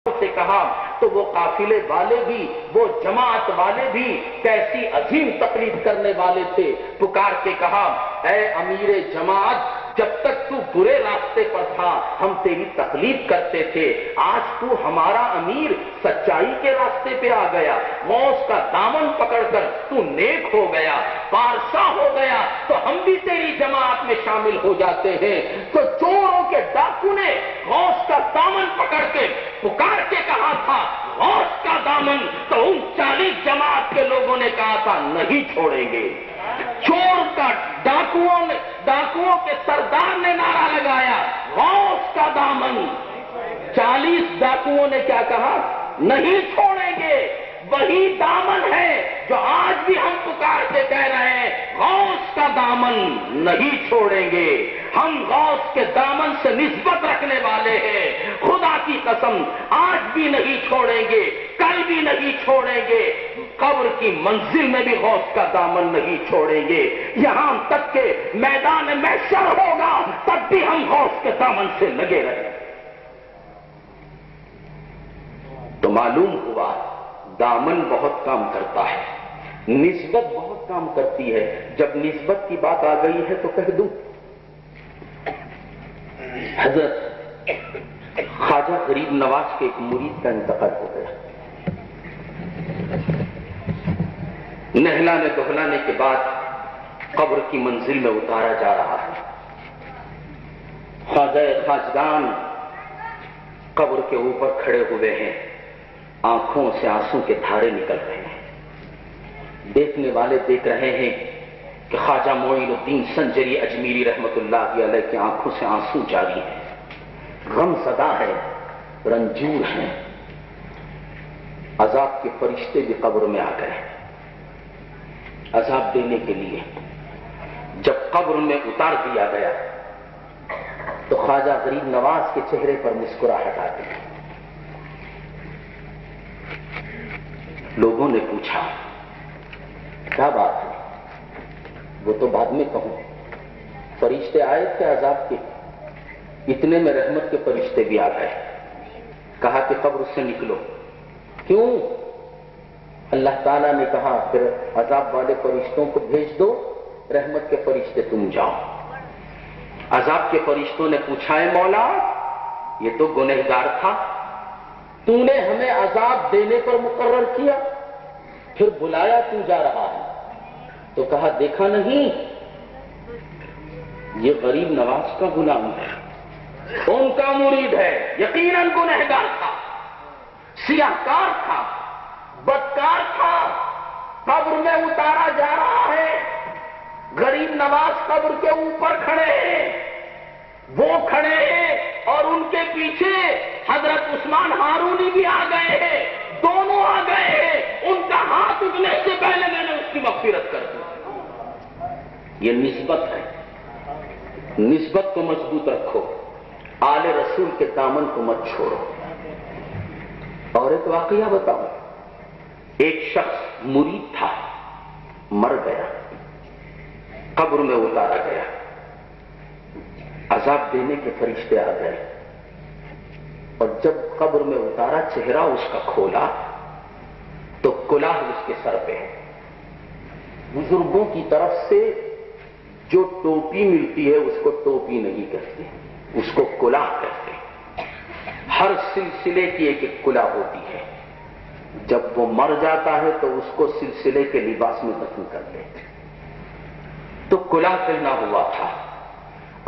سے کہا تو وہ قافلے والے بھی، وہ جماعت والے بھی کیسی عظیم تقلید کرنے والے تھے۔ پکار کے کہا اے امیر جماعت، جب تک تو برے راستے پر تھا ہم تیری تقلید کرتے تھے، آج تو ہمارا امیر سچائی کے راستے پہ آ گیا، غوث کا دامن پکڑ کر تو نیک ہو گیا، پارسا ہو گیا، تو ہم بھی تیری جماعت میں شامل ہو جاتے ہیں۔ تو چوروں کے ڈاکو نے غوث کا دامن پکڑ کے پکار کے کہا تھا غوث کا دامن، تو ان 40 جماعت کے لوگوں نے کہا تھا نہیں چھوڑیں گے۔ چور کا ڈاکوؤں کے سردار نے نعرہ لگایا غوث کا دامن، 40 ڈاکوؤں نے کیا کہا؟ نہیں چھوڑیں گے۔ وہی دامن ہے جو آج بھی ہم پکار کے کہہ رہے ہیں غوث کا دامن نہیں چھوڑیں گے، ہم غوث کے دامن سے نسبت رکھنے والے ہیں، خدا کی قسم آج بھی نہیں چھوڑیں گے، کل بھی نہیں چھوڑیں گے، قبر کی منزل میں بھی غوث کا دامن نہیں چھوڑیں گے، یہاں تک کہ میدان محشر ہوگا تب بھی ہم غوث کے دامن سے لگے رہیں۔ تو معلوم ہوا دامن بہت کام کرتا ہے، نسبت بہت کام کرتی ہے۔ جب نسبت کی بات آ گئی ہے تو کہہ دوں، حضرت خواجہ غریب نواز کے ایک مرید کا انتقال ہو گیا۔ نہلانے دہلانے کے بعد قبر کی منزل میں اتارا جا رہا ہے۔ خواجہ خواجگان قبر کے اوپر کھڑے ہوئے ہیں، آنکھوں سے آنسو کے دھارے نکل رہے ہیں۔ دیکھنے والے دیکھ رہے ہیں کہ خواجہ معین الدین سنجری اجمیری رحمت اللہ علیہ کی آنکھوں سے آنسو جاری ہیں، غم زدہ ہے، رنجور ہیں۔ عذاب کے فرشتے بھی قبر میں آ گئے عذاب دینے کے لیے۔ جب قبر میں اتار دیا گیا تو خواجہ غریب نواز کے چہرے پر مسکراہٹ آ گئی۔ لوگوں نے پوچھا کیا بات ہے؟ وہ تو بعد میں کہوں، فرشتے آئے تھے عذاب کے، اتنے میں رحمت کے فرشتے بھی آ گئے۔ کہا کہ قبر سے نکلو۔ کیوں؟ اللہ تعالیٰ نے کہا پھر عذاب والے فرشتوں کو بھیج دو، رحمت کے فرشتے تم جاؤ۔ عذاب کے فرشتوں نے پوچھا ہے مولا یہ تو گنہگار تھا، تو نے ہمیں عذاب دینے پر مقرر کیا، پھر بلایا تو جا رہا ہے؟ تو کہا دیکھا نہیں یہ غریب نواز کا غلام ہے، ان کا مرید ہے، یقیناً گنہگار تھا، سیاہکار تھا، بدکار تھا، قبر میں اتارا جا رہا ہے۔ غریب نواز قبر کے اوپر کھڑے ہیں، وہ کھڑے ہیں اور ان کے پیچھے حضرت عثمان ہارونی بھی آ گئے ہیں، دونوں آ گئے ہیں، ان کا ہاتھ اٹھنے سے پہلے میں نے اس کی مغفرت کر دی۔ یہ نسبت ہے، نسبت کو مضبوط رکھو، آل رسول کے دامن کو مت چھوڑو۔ اور ایک واقعہ بتاؤں، ایک شخص مرید تھا، مر گیا، قبر میں اتارا گیا، عذاب دینے کے فرشتے آ گئے، اور جب قبر میں اتارا چہرہ اس کا کھولا تو کلاه اس کے سر پہ ہے۔ بزرگوں کی طرف سے جو ٹوپی ملتی ہے اس کو ٹوپی نہیں کہتے، اس کو کلاه کہتے ہیں۔ ہر سلسلے کی ایک ایک کلاه ہوتی ہے، جب وہ مر جاتا ہے تو اس کو سلسلے کے لباس میں دفن کر دیتے، تو کلاه پہنا ہوا تھا۔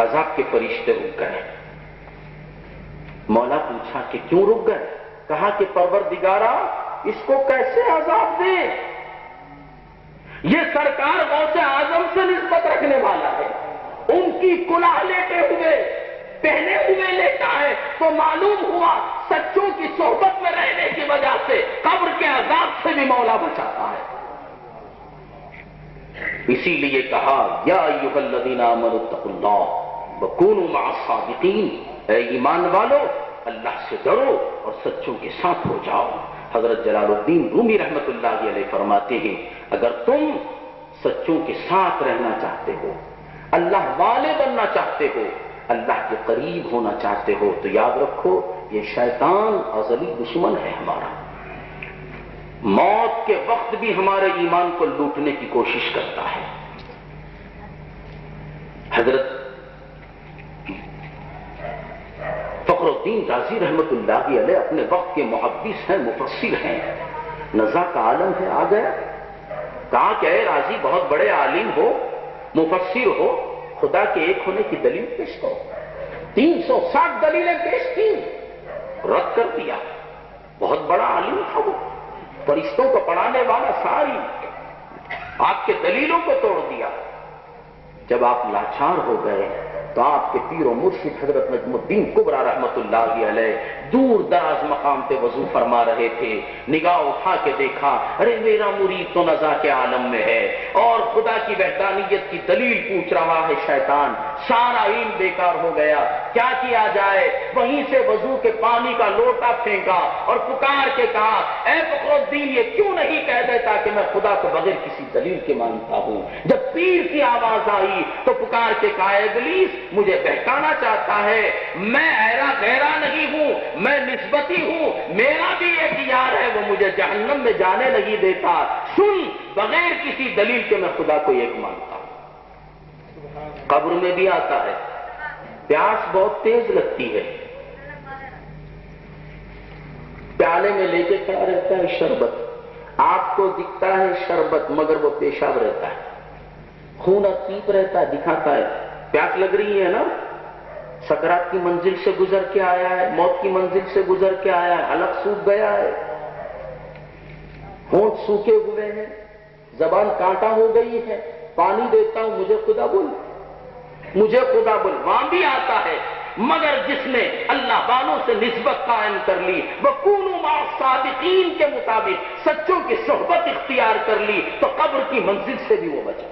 عذاب کے فرشتے رک گئے۔ مولا پوچھا کہ کیوں رک گئے؟ کہا کہ پروردگارا اس کو کیسے عذاب دے، یہ سرکار غوث اعظم سے نسبت رکھنے والا ہے، ان کی کلاه لیتے ہوئے پہنے ہوئے لیتا ہے، تو معلوم ہوا سچوں کی صحبت میں رہنے کی وجہ سے قبر کے عذاب سے بھی مولا بچاتا ہے۔ اسی لیے کہا یا ایھا الذین آمنوا اتقوا اللہ وکونوا مع الصادقین، اے ایمان والو اللہ سے ڈرو اور سچوں کے ساتھ ہو جاؤ۔ حضرت جلال الدین رومی رحمت اللہ علیہ فرماتے ہیں اگر تم سچوں کے ساتھ رہنا چاہتے ہو، اللہ والے بننا چاہتے ہو، اللہ کے قریب ہونا چاہتے ہو، تو یاد رکھو یہ شیطان ازلی دشمن ہے ہمارا، موت کے وقت بھی ہمارے ایمان کو لوٹنے کی کوشش کرتا ہے۔ حضرت فخر الدین رازی رحمت اللہ علیہ اپنے وقت کے محدث ہیں، مفسر ہیں، نزا کا عالم ہے، آ گیا کہا کہ اے رازی بہت بڑے عالم ہو، مفسر ہو، خدا کے ایک ہونے کی دلیل پیش کرو۔ 360 دلیلیں پیش کی، رد کر دیا۔ بہت بڑا عالم تھا وہ، فرشتوں کو پڑھانے والا، ساری آپ کے دلیلوں کو توڑ دیا۔ جب آپ لاچار ہو گئے تو آپ کے پیر و مرشد حضرت نجم الدین کبریٰ رحمت اللہ علیہ دور دراز مقام پہ وضو فرما رہے تھے، نگاہ اٹھا کے دیکھا، ارے میرا مرید تو نزا کے عالم میں ہے اور خدا کی وحدانیت کی دلیل پوچھ رہا ہے شیطان، سارا علم بیکار ہو گیا، کیا کیا جائے؟ وہیں سے وضو کے پانی کا لوٹا پھینکا اور پکار کے کہا، اے فخر الدین یہ کیوں نہیں کہہ دیتا کہ میں خدا کو بغیر کسی دلیل کے مانتا ہوں؟ جب پیر کی آواز آئی تو پکار کے کہا، ابلیس مجھے بہکانا چاہتا ہے، میں ایرا غیرہ نہیں ہوں، میں نسبتی ہوں، میرا بھی ایک یار ہے، وہ مجھے جہنم میں جانے نہیں دیتا، سن بغیر کسی دلیل کے میں خدا کو ایک مانتا ہوں۔ قبر میں بھی آتا ہے، پیاس بہت تیز لگتی ہے، پیالے میں لے کے کھڑا رہتا ہے شربت، آپ کو دکھتا ہے شربت مگر وہ پیشاب رہتا ہے، خون عتیب رہتا ہے، دکھاتا ہے پیاس لگ رہی ہے نا، سکرات کی منزل سے گزر کے آیا ہے، موت کی منزل سے گزر کے آیا ہے، حلق سوکھ گیا ہے، ہونٹ سوکھے ہوئے ہیں، زبان کانٹا ہو گئی ہے، پانی دیتا ہوں مجھے خدا بول، مجھے خدا بول، وہاں بھی آتا ہے۔ مگر جس نے اللہ والوں سے نسبت قائم کر لی، وَكُونُوا مَعَ الصَّادِقِينَ کے مطابق سچوں کی صحبت اختیار کر لی تو قبر کی منزل سے بھی وہ بچا۔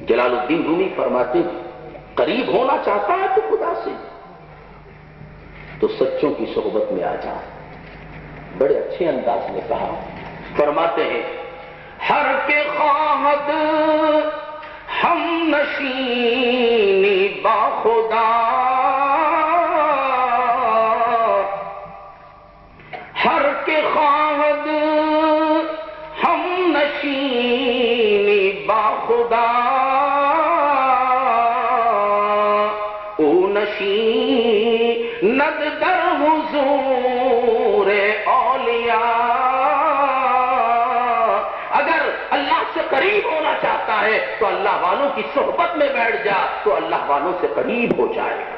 جلال الدین رومی فرماتے ہیں قریب ہونا چاہتا ہے تو خدا سے تو سچوں کی صحبت میں آ جا۔ بڑے اچھے انداز میں کہا، فرماتے ہیں ہر کے خواہد ہم نشینی با خدا، ہر کے خواہد ہم نشینی با خدا، ند در حضور اولیاء۔ اگر اللہ سے قریب ہونا چاہتا ہے تو اللہ والوں کی صحبت میں بیٹھ جا تو اللہ والوں سے قریب ہو جائے گا۔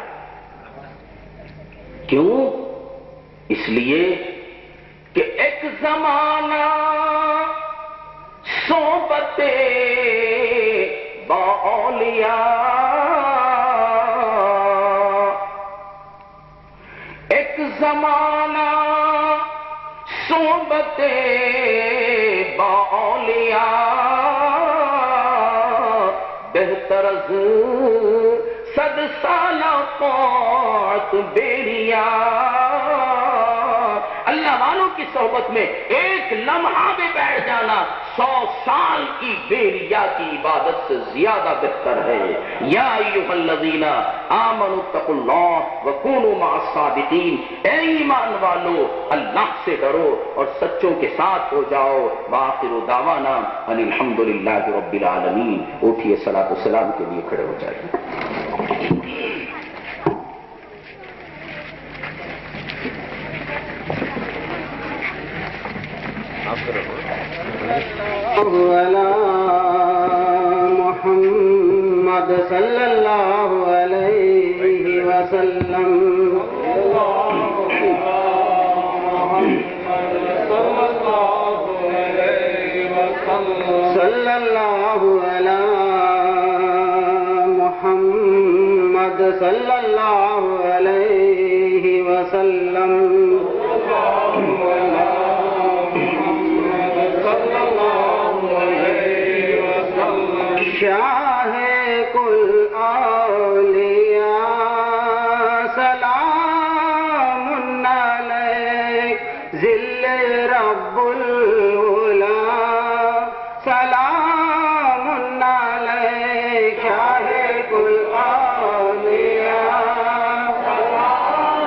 کیوں؟ اس لیے کہ ایک زمانہ صحبت با اولیاء، زمانہ صحبت با اولیاء، بہتر از 100 سالہ قوت بیریا۔ اللہ والوں کی صحبت میں ایک لمحہ بھی بیٹھ جانا 100 سال کی بیریا کی عبادت سے زیادہ بہتر ہے۔ یا ایھا الذین آمنوا اتقوا اللہ وکونوا مع الصادقین، اے ایمان والو اللہ سے ڈرو اور سچوں کے ساتھ ہو جاؤ۔ وآخر دعوانا ان الحمد للہ رب العالمین۔ اٹھیے صلاۃ و سلام کے لیے کھڑے ہو جائیے۔ محمد صلی اللہ علیہ وسلم، صلی اللہ علی محمد صلی اللہ علیہ وسلم، شاہ کل اولیاء سلام علیک، ذل رب العلا سلام علیک، شاہ کل اولیاء سلام